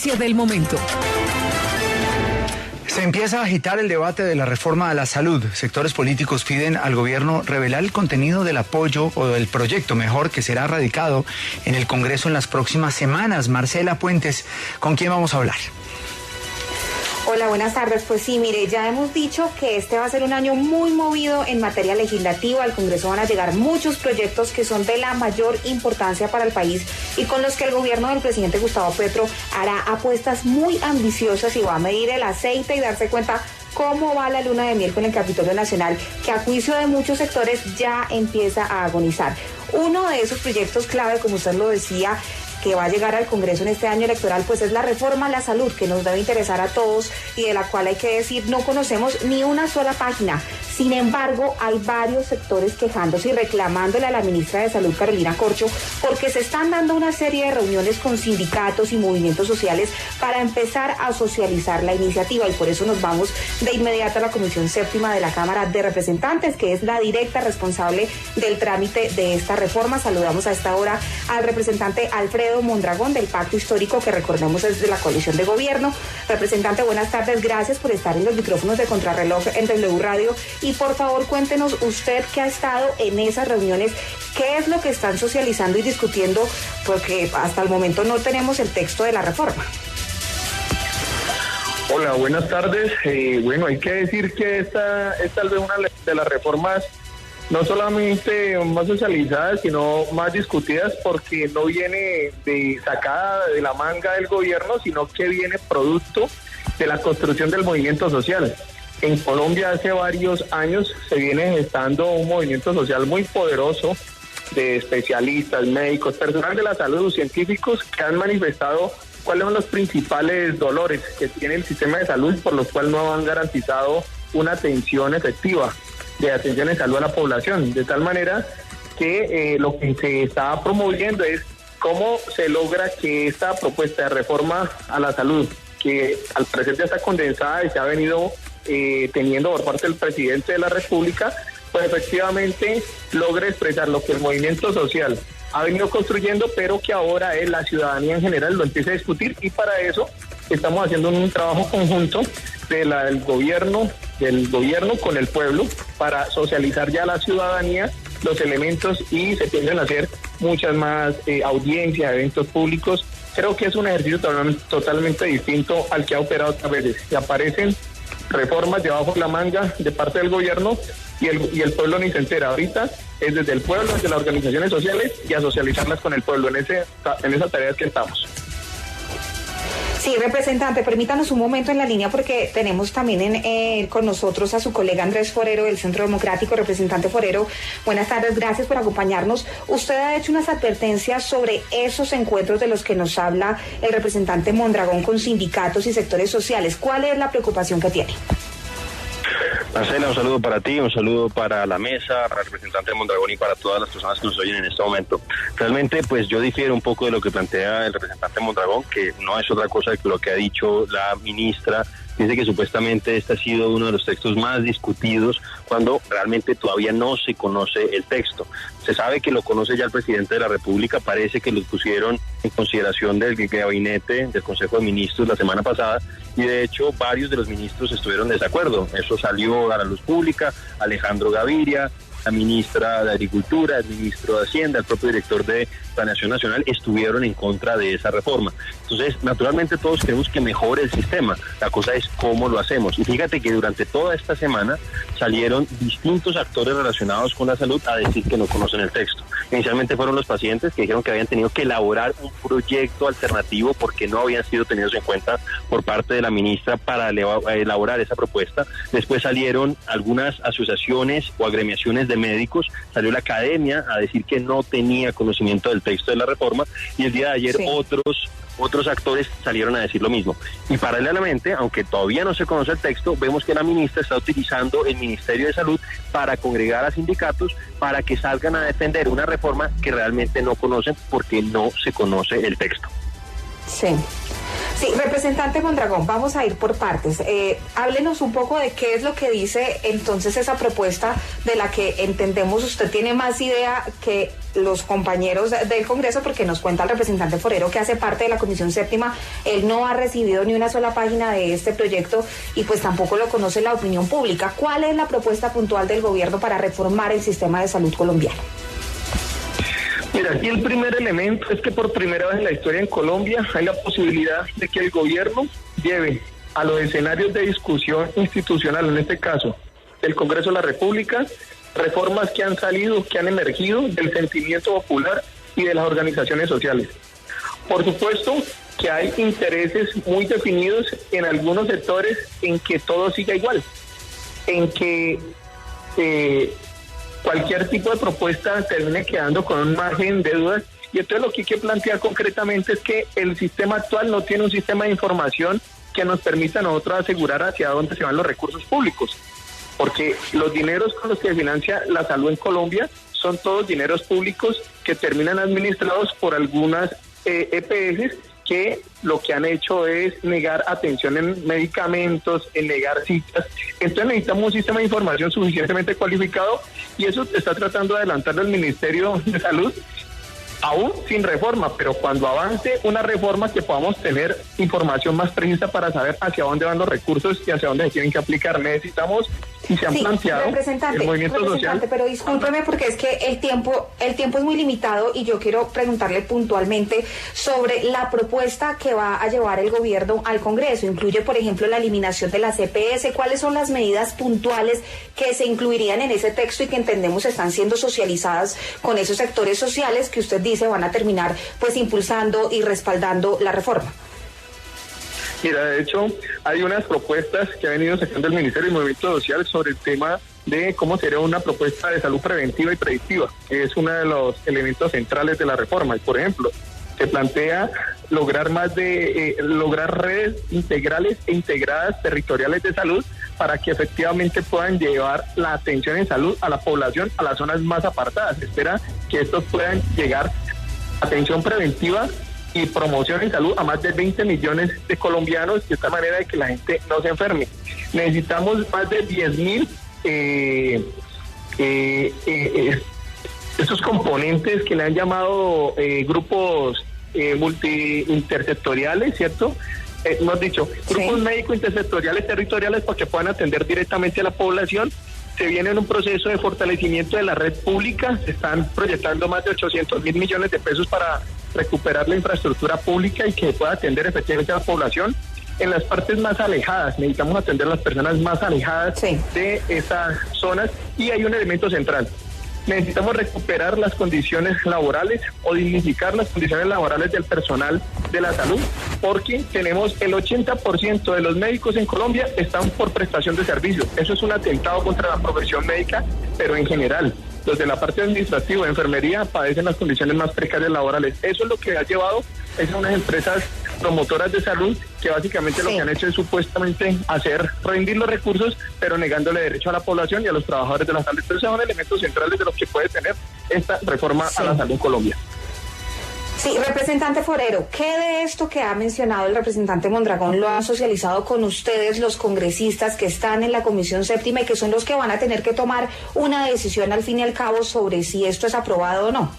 Del momento. Se empieza a agitar el debate de la reforma a la salud. Sectores políticos piden al gobierno revelar el contenido del apoyo o del proyecto, mejor, que será radicado en el Congreso en las próximas semanas. Marcela Puentes, ¿con quién vamos a hablar? Hola, buenas tardes. Pues sí, mire, ya hemos dicho que este va a ser un año muy movido en materia legislativa. Al Congreso van a llegar muchos proyectos que son de la mayor importancia para el país y con los que el gobierno del presidente Gustavo Petro hará apuestas muy ambiciosas y va a medir el aceite y darse cuenta cómo va la luna de miel con el Capitolio Nacional, que a juicio de muchos sectores ya empieza a agonizar. Uno de esos proyectos clave, como usted lo decía, que va a llegar al Congreso en este año electoral, pues es la reforma a la salud, que nos debe interesar a todos y de la cual hay que decir no conocemos ni una sola página. Sin embargo, hay varios sectores quejándose y reclamándole a la ministra de Salud, Carolina Corcho, porque se están dando una serie de reuniones con sindicatos y movimientos sociales para empezar a socializar la iniciativa, y por eso nos vamos de inmediato a la Comisión Séptima de la Cámara de Representantes, que es la directa responsable del trámite de esta reforma. Saludamos a esta hora al representante Alfredo Mondragón del Pacto Histórico, que recordemos es de la coalición de gobierno. Representante, buenas tardes, gracias por estar en los micrófonos de Contrarreloj en W Radio, y por favor cuéntenos, usted que ha estado en esas reuniones, ¿qué es lo que están socializando y discutiendo? Porque hasta el momento no tenemos el texto de la reforma. Hola, buenas tardes. Bueno, hay que decir que esta es tal vez una de las reformas no solamente más socializadas, sino más discutidas, porque no viene sacada de la manga del gobierno, sino que viene producto de la construcción del movimiento social. En Colombia hace varios años se viene gestando un movimiento social muy poderoso de especialistas, médicos, personal de la salud, científicos, que han manifestado cuáles son los principales dolores que tiene el sistema de salud, por los cuales no han garantizado una atención efectiva de atención en salud a la población, de tal manera que lo que se está promoviendo es cómo se logra que esta propuesta de reforma a la salud, que al parecer ya está condensada y se ha venido teniendo por parte del presidente de la República, pues efectivamente logre expresar lo que el movimiento social ha venido construyendo, pero que ahora la ciudadanía en general lo empieza a discutir, y para eso estamos haciendo un trabajo conjunto del gobierno con el pueblo para socializar ya a la ciudadanía los elementos, y se piensan hacer muchas más audiencias, eventos públicos. Creo que es un ejercicio totalmente distinto al que ha operado otras veces. Se aparecen reformas debajo de la manga de parte del gobierno y el pueblo ni se entera. Ahorita es desde el pueblo, desde las organizaciones sociales, y a socializarlas con el pueblo. En esa tarea es que estamos. Sí, representante, permítanos un momento en la línea, porque tenemos también con nosotros a su colega Andrés Forero del Centro Democrático. Representante Forero, buenas tardes, gracias por acompañarnos. Usted ha hecho unas advertencias sobre esos encuentros de los que nos habla el representante Mondragón con sindicatos y sectores sociales. ¿Cuál es la preocupación que tiene? Marcela, un saludo para ti, un saludo para la mesa, para el representante de Mondragón y para todas las personas que nos oyen en este momento. Realmente, pues yo difiero un poco de lo que plantea el representante Mondragón, que no es otra cosa que lo que ha dicho la ministra. Dice que supuestamente este ha sido uno de los textos más discutidos, cuando realmente todavía no se conoce el texto. Se sabe que lo conoce ya el presidente de la República, parece que lo pusieron en consideración del gabinete, del Consejo de Ministros la semana pasada, y de hecho varios de los ministros estuvieron de desacuerdo. Eso salió a la luz pública. Alejandro Gaviria, la ministra de Agricultura, el ministro de Hacienda, el propio director de Planeación Nacional estuvieron en contra de esa reforma. Entonces, naturalmente todos queremos que mejore el sistema. La cosa es cómo lo hacemos. Y fíjate que durante toda esta semana salieron distintos actores relacionados con la salud a decir que no conocen el texto. Inicialmente fueron los pacientes, que dijeron que habían tenido que elaborar un proyecto alternativo porque no habían sido tenidos en cuenta por parte de la ministra para elaborar esa propuesta. Después salieron algunas asociaciones o agremiaciones de médicos, salió la academia a decir que no tenía conocimiento del texto de la reforma, y el día de ayer otros actores salieron a decir lo mismo. Y paralelamente, aunque todavía no se conoce el texto, vemos que la ministra está utilizando el Ministerio de Salud para congregar a sindicatos para que salgan a defender una reforma que realmente no conocen porque no se conoce el texto. Sí. Sí, representante Mondragón, vamos a ir por partes. Háblenos un poco de qué es lo que dice entonces esa propuesta de la que entendemos usted tiene más idea que los compañeros del Congreso, porque nos cuenta el representante Forero que hace parte de la Comisión Séptima, él no ha recibido ni una sola página de este proyecto y pues tampoco lo conoce la opinión pública. ¿Cuál es la propuesta puntual del gobierno para reformar el sistema de salud colombiano? Mira, aquí el primer elemento es que por primera vez en la historia en Colombia hay la posibilidad de que el gobierno lleve a los escenarios de discusión institucional, en este caso el Congreso de la República, reformas que han salido, que han emergido del sentimiento popular y de las organizaciones sociales. Por supuesto que hay intereses muy definidos en algunos sectores en que todo siga igual, en que cualquier tipo de propuesta termine quedando con un margen de dudas, y entonces lo que hay que plantear concretamente es que el sistema actual no tiene un sistema de información que nos permita a nosotros asegurar hacia dónde se van los recursos públicos, porque los dineros con los que se financia la salud en Colombia son todos dineros públicos que terminan administrados por algunas EPS que lo que han hecho es negar atención en medicamentos, en negar citas. Entonces necesitamos un sistema de información suficientemente cualificado, y eso está tratando de adelantarlo el Ministerio de Salud, aún sin reforma, pero cuando avance una reforma que podamos tener información más precisa para saber hacia dónde van los recursos y hacia dónde se tienen que aplicar. Necesitamos, y se han planteado el movimiento social. Pero discúlpeme, porque es que el tiempo es muy limitado y yo quiero preguntarle puntualmente sobre la propuesta que va a llevar el gobierno al Congreso. Incluye, por ejemplo, la eliminación de las EPS. ¿Cuáles son las medidas puntuales que se incluirían en ese texto y que entendemos están siendo socializadas con esos sectores sociales que usted dice van a terminar pues impulsando y respaldando la reforma? Mira, de hecho, hay unas propuestas que ha venido sacando el Ministerio de Movimiento Social sobre el tema de cómo sería una propuesta de salud preventiva y predictiva. Es uno de los elementos centrales de la reforma. Y, por ejemplo, se plantea lograr lograr redes integrales e integradas territoriales de salud para que efectivamente puedan llevar la atención en salud a la población, a las zonas más apartadas. Se espera que estos puedan llegar atención preventiva y promoción en salud a más de 20 millones de colombianos, de tal manera de que la gente no se enferme. Necesitamos más de 10.000 estos componentes que le han llamado grupos multi-intersectoriales, ¿cierto? Hemos dicho, grupos médicos intersectoriales territoriales para que puedan atender directamente a la población. Se viene en un proceso de fortalecimiento de la red pública, se están proyectando más de 800.000 millones de pesos para recuperar la infraestructura pública y que pueda atender efectivamente a la población. En las partes más alejadas, necesitamos atender a las personas más alejadas de esas zonas, y hay un elemento central. Necesitamos recuperar las condiciones laborales o dignificar las condiciones laborales del personal de la salud, porque tenemos el 80% de los médicos en Colombia están por prestación de servicios. Eso es un atentado contra la profesión médica, pero en general. Los de la parte administrativa, de enfermería, padecen las condiciones más precarias laborales. Eso es lo que ha llevado a unas empresas promotoras de salud que básicamente lo que han hecho es supuestamente hacer rendir los recursos, pero negándole derecho a la población y a los trabajadores de la salud. Entonces son elementos centrales de lo que puede tener esta reforma a la salud en Colombia. Sí, representante Forero, ¿qué de esto que ha mencionado el representante Mondragón lo han socializado con ustedes los congresistas que están en la Comisión Séptima y que son los que van a tener que tomar una decisión al fin y al cabo sobre si esto es aprobado o no?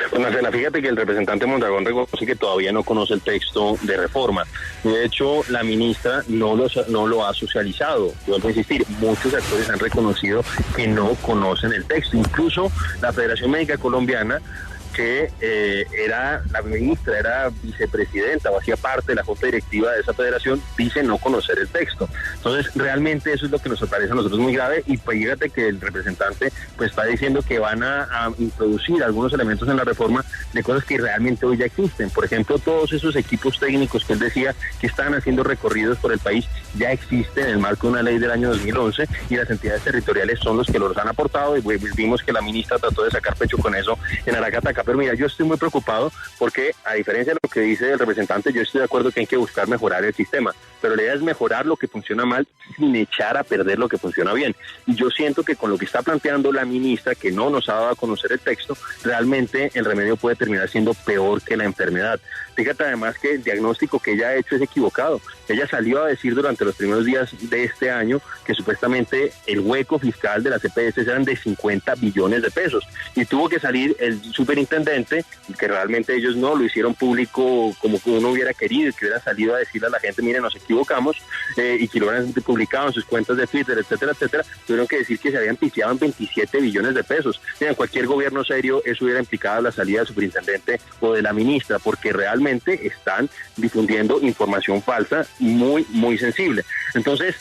Pues Marcela, fíjate que el representante Mondragón reconoce que todavía no conoce el texto de reforma. De hecho, la ministra no lo ha socializado. Vuelvo a insistir, muchos actores han reconocido que no conocen el texto. Incluso la Federación Médica Colombiana, que era la ministra, era vicepresidenta o hacía parte de la junta directiva de esa federación, dice no conocer el texto. Entonces, realmente eso es lo que nos parece a nosotros muy grave, y pues fíjate que el representante pues está diciendo que van a introducir algunos elementos en la reforma de cosas que realmente hoy ya existen. Por ejemplo, todos esos equipos técnicos que él decía que estaban haciendo recorridos por el país ya existen en el marco de una ley del año 2011, y las entidades territoriales son los que los han aportado, y vimos que la ministra trató de sacar pecho con eso en Aracataca. Pero mira, yo estoy muy preocupado porque, a diferencia de lo que dice el representante, yo estoy de acuerdo que hay que buscar mejorar el sistema. pero la idea es mejorar lo que funciona mal sin echar a perder lo que funciona bien. Y yo siento que con lo que está planteando la ministra, que no nos ha dado a conocer el texto, realmente el remedio puede terminar siendo peor que la enfermedad. Fíjate además que el diagnóstico que ella ha hecho es equivocado. Ella salió a decir durante los primeros días de este año que supuestamente el hueco fiscal de las EPS eran de 50 billones de pesos. Y tuvo que salir el superintendente, que realmente ellos no lo hicieron público como uno hubiera querido, que hubiera salido a decirle a la gente, miren, nos equivocamos, y que lo hubieran publicado en sus cuentas de Twitter, etcétera, etcétera. Tuvieron que decir que se habían pifiado en 27 billones de pesos. Mira, en cualquier gobierno serio eso hubiera implicado la salida del superintendente o de la ministra, porque realmente están difundiendo información falsa muy, muy sensible. Entonces,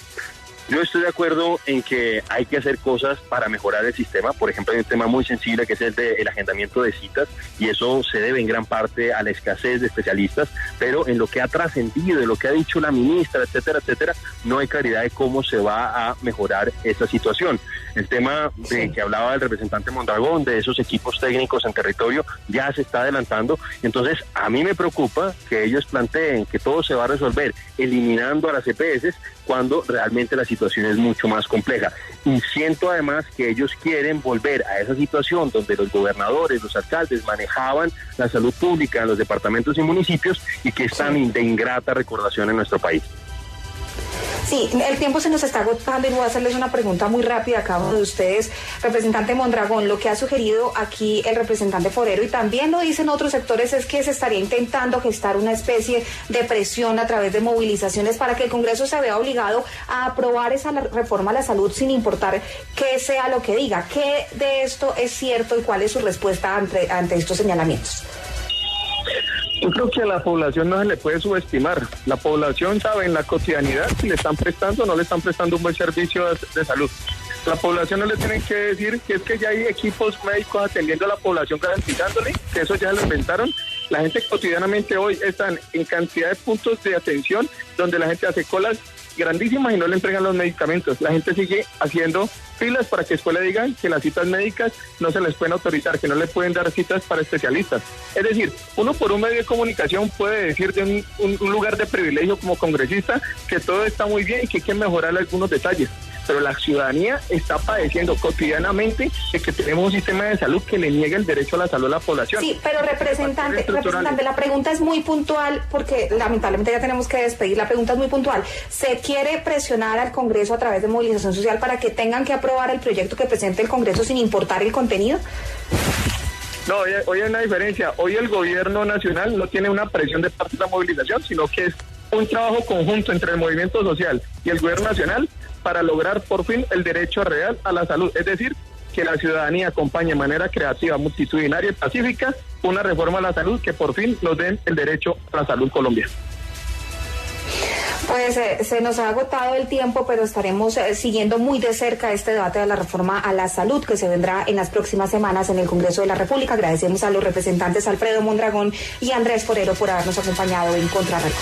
yo estoy de acuerdo en que hay que hacer cosas para mejorar el sistema. Por ejemplo, hay un tema muy sensible que es el agendamiento de citas, y eso se debe en gran parte a la escasez de especialistas, pero en lo que ha trascendido, de lo que ha dicho la ministra, etcétera, etcétera, no hay claridad de cómo se va a mejorar esa situación. El tema de que hablaba el representante Mondragón, de esos equipos técnicos en territorio, ya se está adelantando. Entonces, a mí me preocupa que ellos planteen que todo se va a resolver eliminando a las EPS, cuando realmente la situación es mucho más compleja. Y siento además que ellos quieren volver a esa situación donde los gobernadores, los alcaldes manejaban la salud pública en los departamentos y municipios, y que es tan de ingrata recordación en nuestro país. Sí, el tiempo se nos está agotando y voy a hacerles una pregunta muy rápida a cada uno de ustedes. Representante Mondragón, lo que ha sugerido aquí el representante Forero, y también lo dicen otros sectores, es que se estaría intentando gestar una especie de presión a través de movilizaciones para que el Congreso se vea obligado a aprobar esa reforma a la salud sin importar qué sea lo que diga. ¿Qué de esto es cierto y cuál es su respuesta ante estos señalamientos? Yo creo que a la población no se le puede subestimar. La población sabe en la cotidianidad si le están prestando o no le están prestando un buen servicio de salud. La población no le tienen que decir que es que ya hay equipos médicos atendiendo a la población, garantizándole que eso ya lo inventaron. La gente cotidianamente hoy están en cantidad de puntos de atención donde la gente hace colas grandísimas y no le entregan los medicamentos. La gente sigue haciendo filas para que después le digan que las citas médicas no se les pueden autorizar, que no le pueden dar citas para especialistas. Es decir, uno por un medio de comunicación puede decir de un lugar de privilegio como congresista que todo está muy bien y que hay que mejorar algunos detalles. Pero la ciudadanía está padeciendo cotidianamente de que tenemos un sistema de salud que le niega el derecho a la salud a la población. Sí, pero representante, la pregunta es muy puntual, porque lamentablemente ya tenemos que despedir. La pregunta es muy puntual. ¿Se quiere presionar al Congreso a través de movilización social para que tengan que aprobar el proyecto que presente el Congreso sin importar el contenido? No, hoy hay una diferencia. Hoy el gobierno nacional no tiene una presión de parte de la movilización, sino que es un trabajo conjunto entre el movimiento social y el gobierno nacional para lograr por fin el derecho real a la salud. Es decir, que la ciudadanía acompañe de manera creativa, multitudinaria y pacífica una reforma a la salud que por fin nos den el derecho a la salud colombiana. Pues se nos ha agotado el tiempo, pero estaremos siguiendo muy de cerca este debate de la reforma a la salud que se vendrá en las próximas semanas en el Congreso de la República. Agradecemos a los representantes Alfredo Mondragón y Andrés Forero por habernos acompañado en Contrarreloj.